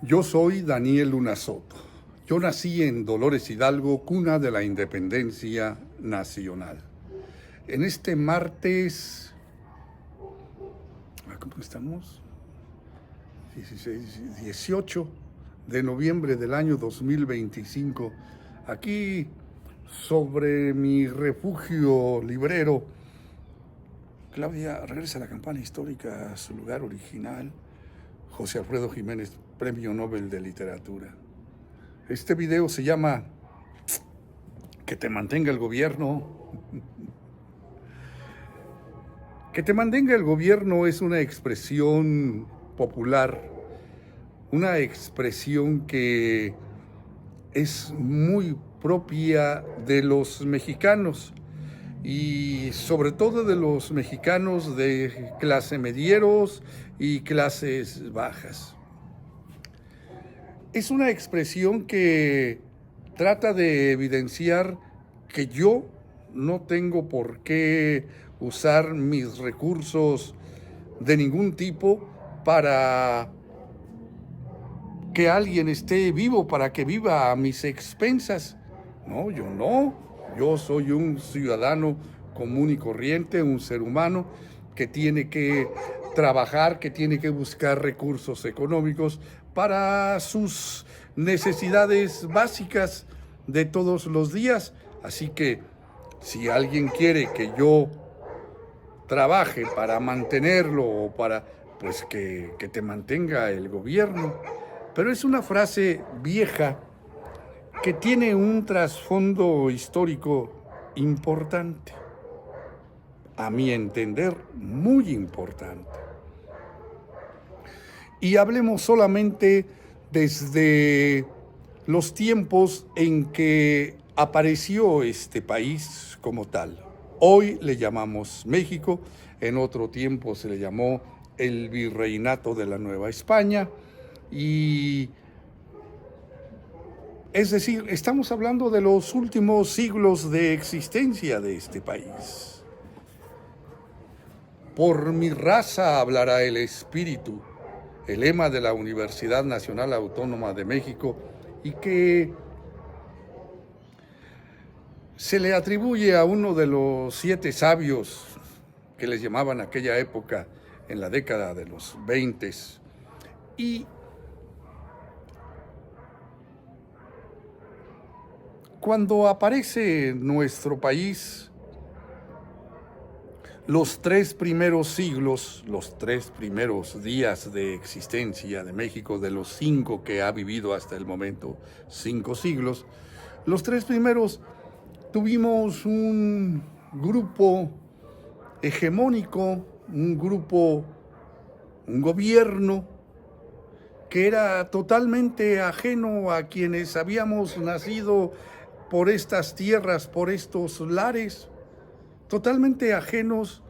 Yo soy Daniel Luna Soto. Yo nací en Dolores Hidalgo, cuna de la independencia nacional. En este martes, ¿cómo estamos? 18 de noviembre del año 2025, aquí sobre mi refugio librero. Claudia, regresa la campana histórica a su lugar original. José Alfredo Jiménez, Premio Nobel de Literatura. Este video se llama Que te mantenga el gobierno. Que te mantenga el gobierno es una expresión popular, una expresión que es muy propia de los mexicanos y sobre todo de los mexicanos de clase medieros y clases bajas. Es una expresión que trata de evidenciar que yo no tengo por qué usar mis recursos de ningún tipo para que alguien esté vivo, para que viva a mis expensas. No, yo no. Yo soy un ciudadano común y corriente, un ser humano que tiene que trabajar, que tiene que buscar recursos económicos para sus necesidades básicas de todos los días. Así que si alguien quiere que yo trabaje para mantenerlo o para, pues que te mantenga el gobierno. Pero es una frase vieja que tiene un trasfondo histórico importante, a mi entender, muy importante. Y hablemos solamente desde los tiempos en que apareció este país como tal. Hoy le llamamos México, en otro tiempo se le llamó el Virreinato de la Nueva España, y es decir, estamos hablando de los últimos siglos de existencia de este país. Por mi raza hablará el espíritu, el lema de la Universidad Nacional Autónoma de México, y que se le atribuye a uno de los 7 sabios que les llamaban aquella época en la década de los 20. Y cuando aparece nuestro país, los 3 primeros siglos, los 3 primeros días de existencia de México, de los 5 que ha vivido hasta el momento, 5 siglos, los 3 primeros tuvimos un grupo hegemónico, un gobierno que era totalmente ajeno a quienes habíamos nacido por estas tierras, por estos lares, totalmente ajenos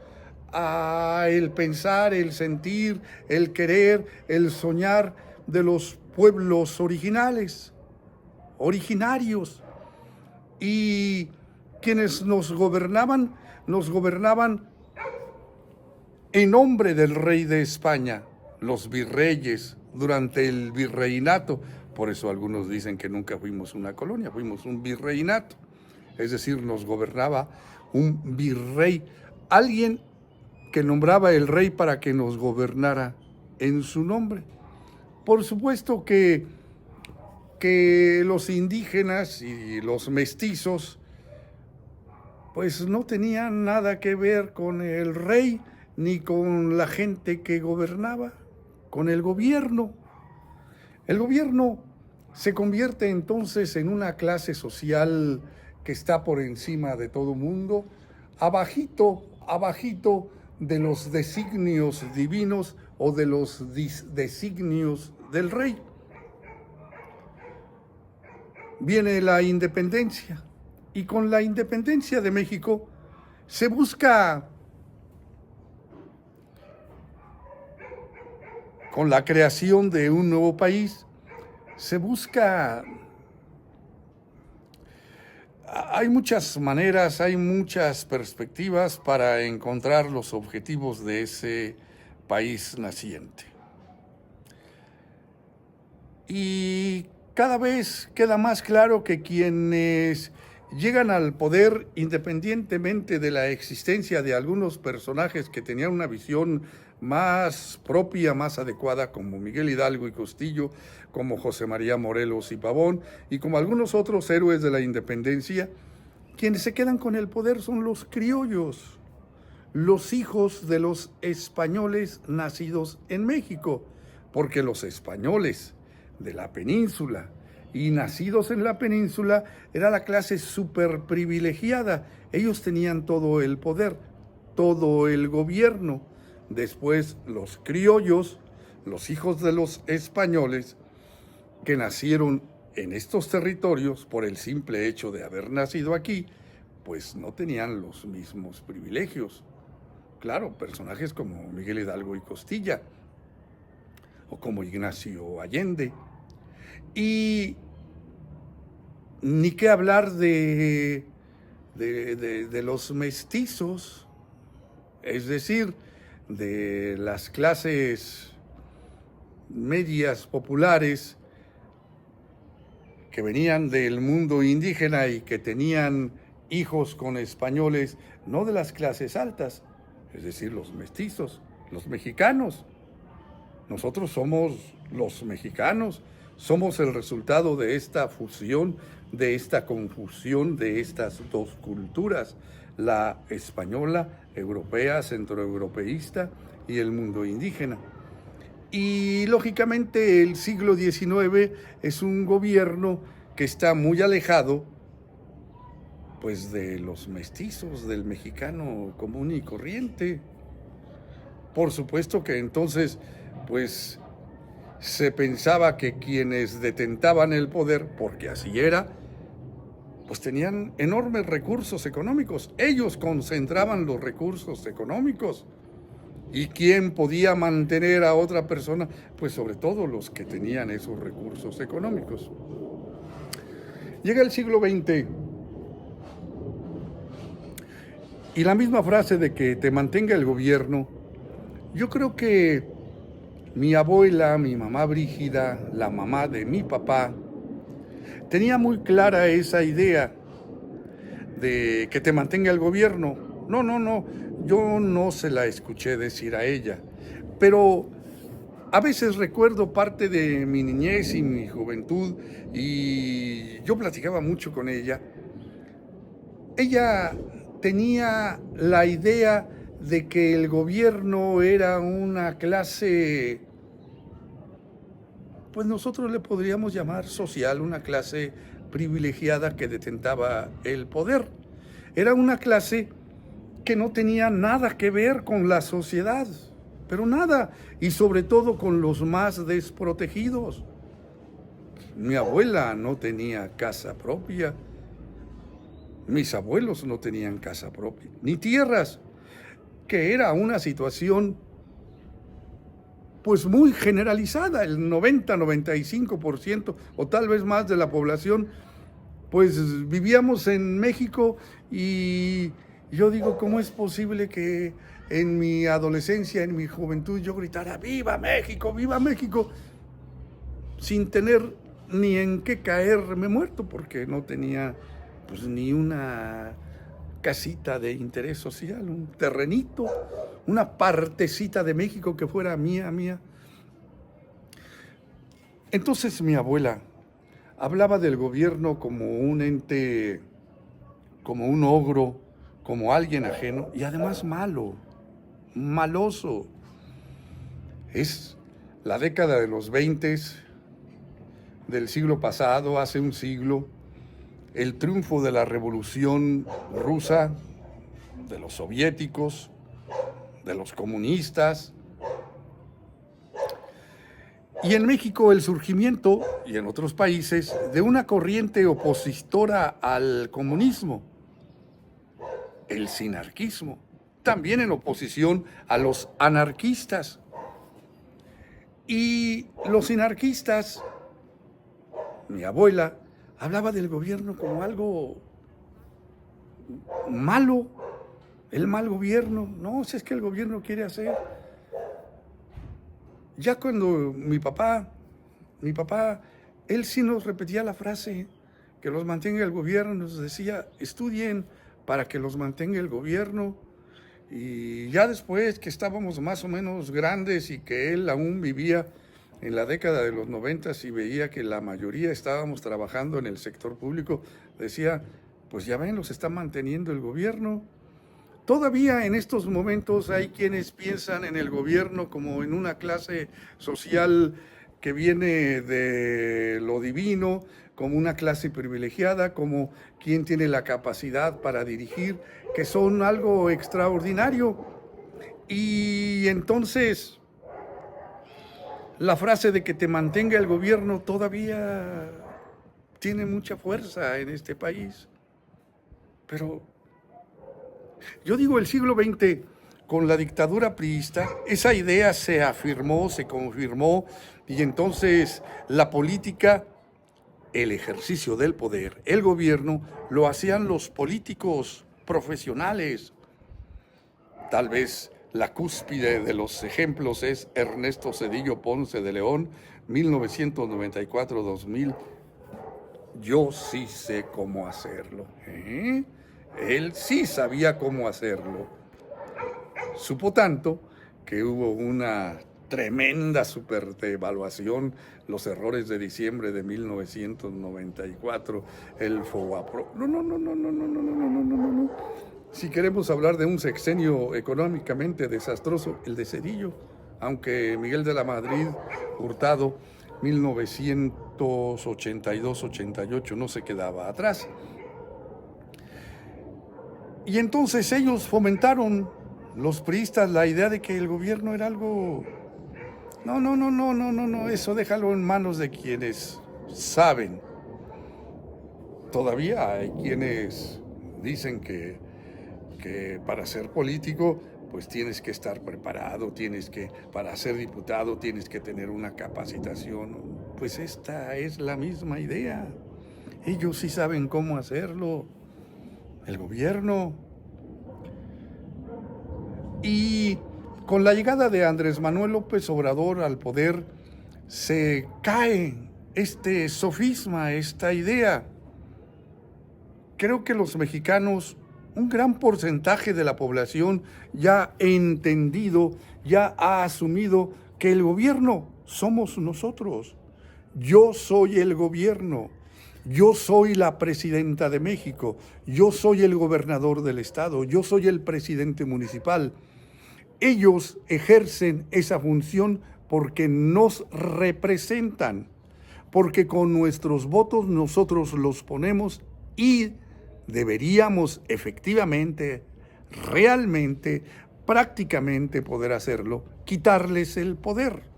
a el pensar, el sentir, el querer, el soñar de los pueblos originarios. Y quienes nos gobernaban en nombre del rey de España, los virreyes, durante el virreinato. Por eso algunos dicen que nunca fuimos una colonia, fuimos un virreinato. Es decir, nos gobernaba un virrey, alguien que nombraba el rey para que nos gobernara en su nombre. Por supuesto que los indígenas y los mestizos pues no tenían nada que ver con el rey ni con la gente que gobernaba, con el gobierno. El gobierno se convierte entonces en una clase social que está por encima de todo mundo, abajito de los designios divinos o de los designios del rey. Viene la independencia, y con la independencia de México se busca, con la creación de un nuevo país, se busca. Hay muchas maneras, hay muchas perspectivas para encontrar los objetivos de ese país naciente. Y cada vez queda más claro que quienes llegan al poder, independientemente de la existencia de algunos personajes que tenían una visión más propia, más adecuada, como Miguel Hidalgo y Costillo, como José María Morelos y Pavón, y como algunos otros héroes de la independencia, quienes se quedan con el poder son los criollos, los hijos de los españoles nacidos en México, porque los españoles de la península y nacidos en la península era la clase súper privilegiada. Ellos tenían todo el poder, todo el gobierno. Después los criollos, los hijos de los españoles, que nacieron en estos territorios por el simple hecho de haber nacido aquí, pues no tenían los mismos privilegios. Claro, personajes como Miguel Hidalgo y Costilla, o como Ignacio Allende. Y ni qué hablar de los mestizos, es decir, de las clases medias populares que venían del mundo indígena y que tenían hijos con españoles, no de las clases altas, es decir, los mestizos, los mexicanos. Nosotros somos los mexicanos, somos el resultado de esta fusión, de esta confusión de estas dos culturas, la española, europea, centroeuropeísta y el mundo indígena. Y lógicamente el siglo XIX es un gobierno que está muy alejado pues de los mestizos, del mexicano común y corriente. Por supuesto que entonces pues se pensaba que quienes detentaban el poder, porque así era, pues tenían enormes recursos económicos. Ellos concentraban los recursos económicos. ¿Y quién podía mantener a otra persona? Pues sobre todo los que tenían esos recursos económicos. Llega el siglo XX y la misma frase de que te mantenga el gobierno, yo creo que mi abuela, mi mamá Brígida, la mamá de mi papá, tenía muy clara esa idea de que te mantenga el gobierno. No, yo no se la escuché decir a ella, pero a veces recuerdo parte de mi niñez y mi juventud y yo platicaba mucho con ella. Ella tenía la idea de que el gobierno era una clase, pues nosotros le podríamos llamar social, una clase privilegiada que detentaba el poder. Era una clase que no tenía nada que ver con la sociedad, pero nada, y sobre todo con los más desprotegidos. Mi abuela no tenía casa propia, mis abuelos no tenían casa propia, ni tierras, que era una situación pues muy generalizada. El 90-95% o tal vez más de la población pues vivíamos en México y yo digo, ¿cómo es posible que en mi adolescencia, en mi juventud yo gritara ¡Viva México, viva México! Sin tener ni en qué caerme muerto porque no tenía pues ni una casita de interés social, un terrenito, una partecita de México que fuera mía. Entonces mi abuela hablaba del gobierno como un ente, como un ogro, como alguien ajeno y además malo, maloso. Es la década de los 20 del siglo pasado, hace un siglo, el triunfo de la revolución rusa, de los soviéticos, de los comunistas. Y en México el surgimiento, y en otros países, de una corriente opositora al comunismo, el sinarquismo, también en oposición a los anarquistas. Y los sinarquistas, mi abuela, hablaba del gobierno como algo malo, el mal gobierno. No, si es que el gobierno quiere hacer. Ya cuando mi papá mi papá, él sí nos repetía la frase, que los mantenga el gobierno, nos decía, estudien para que los mantenga el gobierno. Y ya después que estábamos más o menos grandes y que él aún vivía en la década de los 90 y veía que la mayoría estábamos trabajando en el sector público, decía, pues ya ven, los está manteniendo el gobierno. Todavía en estos momentos hay quienes piensan en el gobierno como en una clase social que viene de lo divino, como una clase privilegiada, como quien tiene la capacidad para dirigir, que son algo extraordinario. Y entonces la frase de que te mantenga el gobierno todavía tiene mucha fuerza en este país. Pero yo digo, el siglo XX, con la dictadura priista, esa idea se afirmó, se confirmó, y entonces la política, el ejercicio del poder, el gobierno, lo hacían los políticos profesionales. Tal vez la cúspide de los ejemplos es Ernesto Zedillo Ponce de León, 1994-2000. Yo sí sé cómo hacerlo. Él sí sabía cómo hacerlo. Supo tanto que hubo una tremenda superdevaluación, los errores de diciembre de 1994, el FOBAPRO. No. Si queremos hablar de un sexenio económicamente desastroso, el de Zedillo, aunque Miguel de la Madrid Hurtado, 1982-88, no se quedaba atrás. Y entonces ellos fomentaron, los priistas, la idea de que el gobierno era algo... No, eso déjalo en manos de quienes saben. Todavía hay quienes dicen que para ser político, pues tienes que estar preparado, para ser diputado, tienes que tener una capacitación. Pues esta es la misma idea. Ellos sí saben cómo hacerlo. El gobierno. Y con la llegada de Andrés Manuel López Obrador al poder, se cae este sofisma, esta idea. Creo que los mexicanos, un gran porcentaje de la población ya ha entendido, ya ha asumido que el gobierno somos nosotros. Yo soy el gobierno. Yo soy la presidenta de México, yo soy el gobernador del estado, yo soy el presidente municipal. Ellos ejercen esa función porque nos representan, porque con nuestros votos nosotros los ponemos y deberíamos efectivamente, realmente, prácticamente poder hacerlo, quitarles el poder.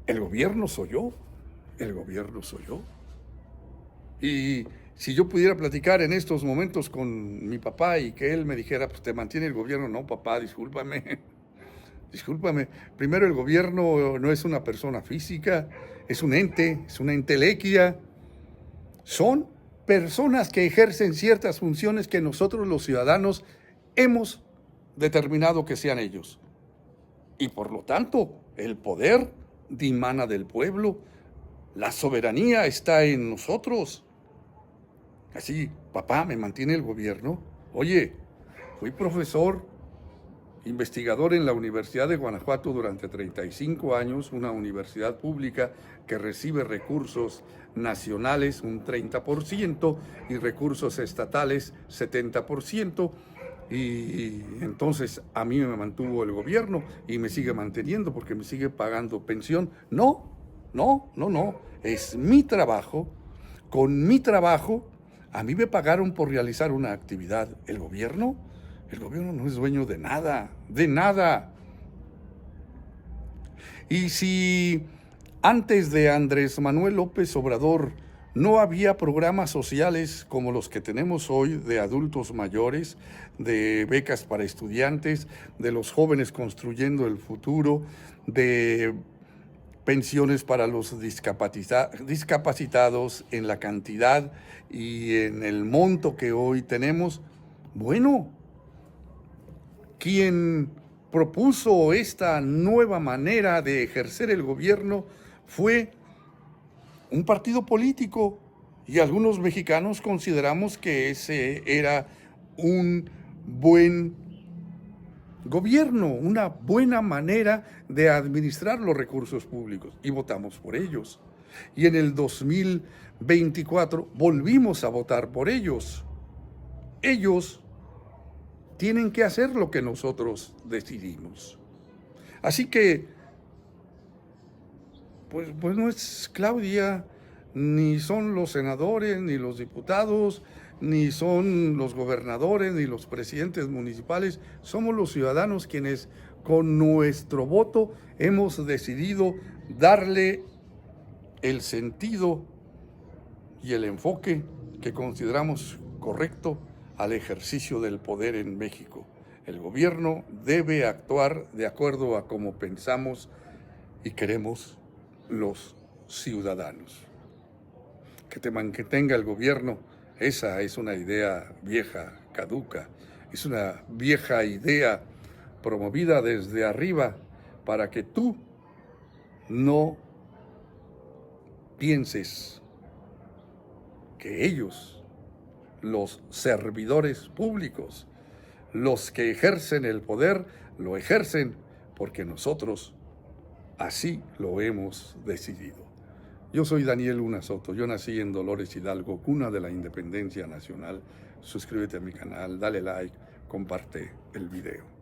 El gobierno soy yo, el gobierno soy yo. Y si yo pudiera platicar en estos momentos con mi papá y que él me dijera, pues te mantiene el gobierno, no papá, discúlpame. Primero, el gobierno no es una persona física, es una entelequia. Son personas que ejercen ciertas funciones que nosotros los ciudadanos hemos determinado que sean ellos. Y por lo tanto, el poder dimana del pueblo, la soberanía está en nosotros. Así, papá, ¿me mantiene el gobierno? Oye, fui profesor, investigador en la Universidad de Guanajuato durante 35 años, una universidad pública que recibe recursos nacionales un 30% y recursos estatales 70%. Y entonces a mí me mantuvo el gobierno y me sigue manteniendo porque me sigue pagando pensión. No. Es mi trabajo. Con mi trabajo, a mí me pagaron por realizar una actividad. El gobierno no es dueño de nada, de nada. Y si antes de Andrés Manuel López Obrador no había programas sociales como los que tenemos hoy de adultos mayores, de becas para estudiantes, de los jóvenes construyendo el futuro, de pensiones para los discapacitados en la cantidad y en el monto que hoy tenemos. Bueno, quien propuso esta nueva manera de ejercer el gobierno fue un partido político, y algunos mexicanos consideramos que ese era un buen gobierno, una buena manera de administrar los recursos públicos, y votamos por ellos. Y en el 2024 volvimos a votar por ellos. Ellos tienen que hacer lo que nosotros decidimos. Así que, pues no es Claudia, ni son los senadores, ni los diputados, ni son los gobernadores, ni los presidentes municipales. Somos los ciudadanos quienes con nuestro voto hemos decidido darle el sentido y el enfoque que consideramos correcto al ejercicio del poder en México. El gobierno debe actuar de acuerdo a cómo pensamos y queremos los ciudadanos. Que tenga el gobierno, esa es una idea vieja, caduca, es una vieja idea promovida desde arriba para que tú no pienses que ellos, los servidores públicos, los que ejercen el poder, lo ejercen porque nosotros así lo hemos decidido. Yo soy Daniel Luna Soto, yo nací en Dolores Hidalgo, cuna de la independencia nacional. Suscríbete a mi canal, dale like, comparte el video.